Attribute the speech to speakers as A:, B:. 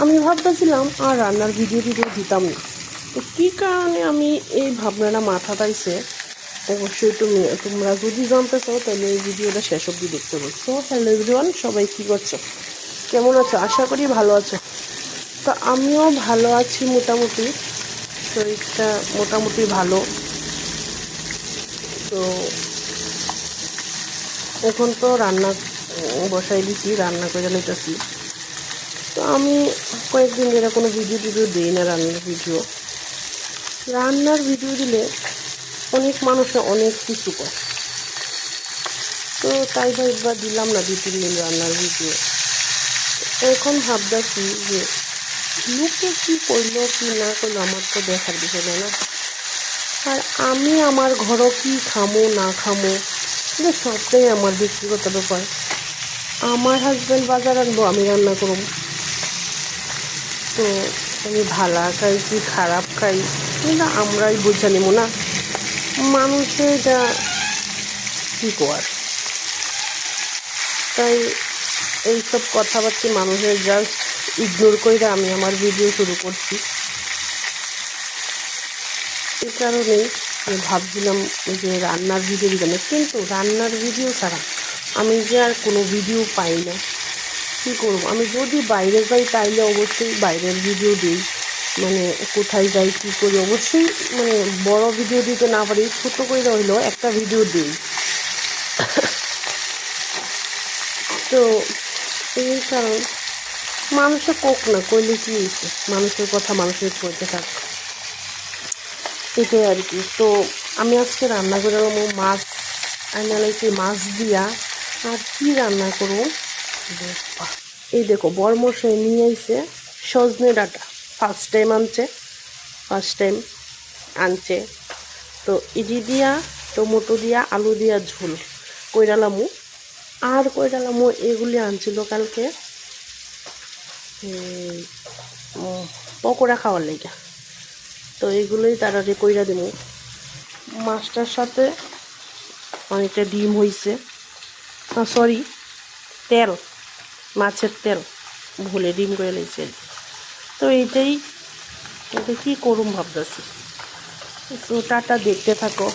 A: আমি ভাবতেছিলাম আর রান্নার ভিডিও দিতাম না, তো কী কারণে আমি এই ভাবনাটা মাথাতে আইছে অবশ্যই তোমরা যদি জানতে চাও তাহলে এই ভিডিওটা শেষ অবধি দেখতে পাবো। তো হ্যালো এভরিওয়ান, সবাই কী করছো, কেমন আছো? আশা করি ভালো আছো। তো আমিও ভালো আছি মোটামুটি, শরীরটা মোটামুটি ভালো। তো এখন তো রান্না বসাই দিচ্ছি, রান্না করে নিতেছি। তো আমি কয়েকদিন ধরে কোনো ভিডিও দিই না, রান্নার ভিডিও দিলে অনেক মানুষে অনেক কিছু করে, তো তাই একবার দিলাম না 2-3 দিন রান্নার ভিডিও। এখন ভাবতেছি যে লোকে কী করলো কি না করলো আমার তো দেখার বিষয় না, আর আমি আমার ঘরও কি খামো না খামো এটা সবটাই আমার ব্যক্তিগত ব্যাপার। আমার হাজব্যান্ড বাজার আনবো, আমি রান্না করব। তো আমি ভালো খাই কি খারাপ খাই এটা আমরাই বুঝে নিব না, মানুষের যা কী কর। তাই এইসব কথাবার্তা মানুষের জাস্ট ইগনোর করে আমি আমার ভিডিও শুরু করছি। এই কারণেই আমি ভাবছিলাম যে রান্নার ভিডিও দিতাম, কিন্তু রান্নার ভিডিও ছাড়া আমি যে আর কোনো ভিডিও পাই না, কী করবো। আমি যদি বাইরে যাই তাইলে অবশ্যই বাইরের ভিডিও দিই, মানে কোথায় যাই কী করি অবশ্যই, মানে বড় ভিডিও দিতে না পারি, ছোটো করে হইলেও একটা ভিডিও দিই। তো এই কারণ মানুষে কোক না কইলে কি হয়েছে, মানুষের কথা মানুষের করতে থাক, এটাই আর কি। তো আমি আজকে রান্না করে মাছ আইনা লাইছি, মাছ দিয়া আর কি রান্না করবো। এই দেখো বরমশাই নিয়ে আইছে সজনে ডাঁটা, ফার্স্ট টাইম আনছে। তো ইডি দিয়া টমেটো দিয়া আলু দিয়া ঝোল কইরালামু, আর কইরালামু এগুলি আনছিল কালকে পকোড়া খাওয়ার লেগে। তো এগুলোই তাড়াতাড়ি কইরা দেব। মাছটার সাথে অনেকটা ডিম হইছে, সরি তেল, মাছের তেল ভুলে ডিম করে লাইছে। তো এটা কী করুম ভাবতেছি। তো টাটা, দেখতে থাকো।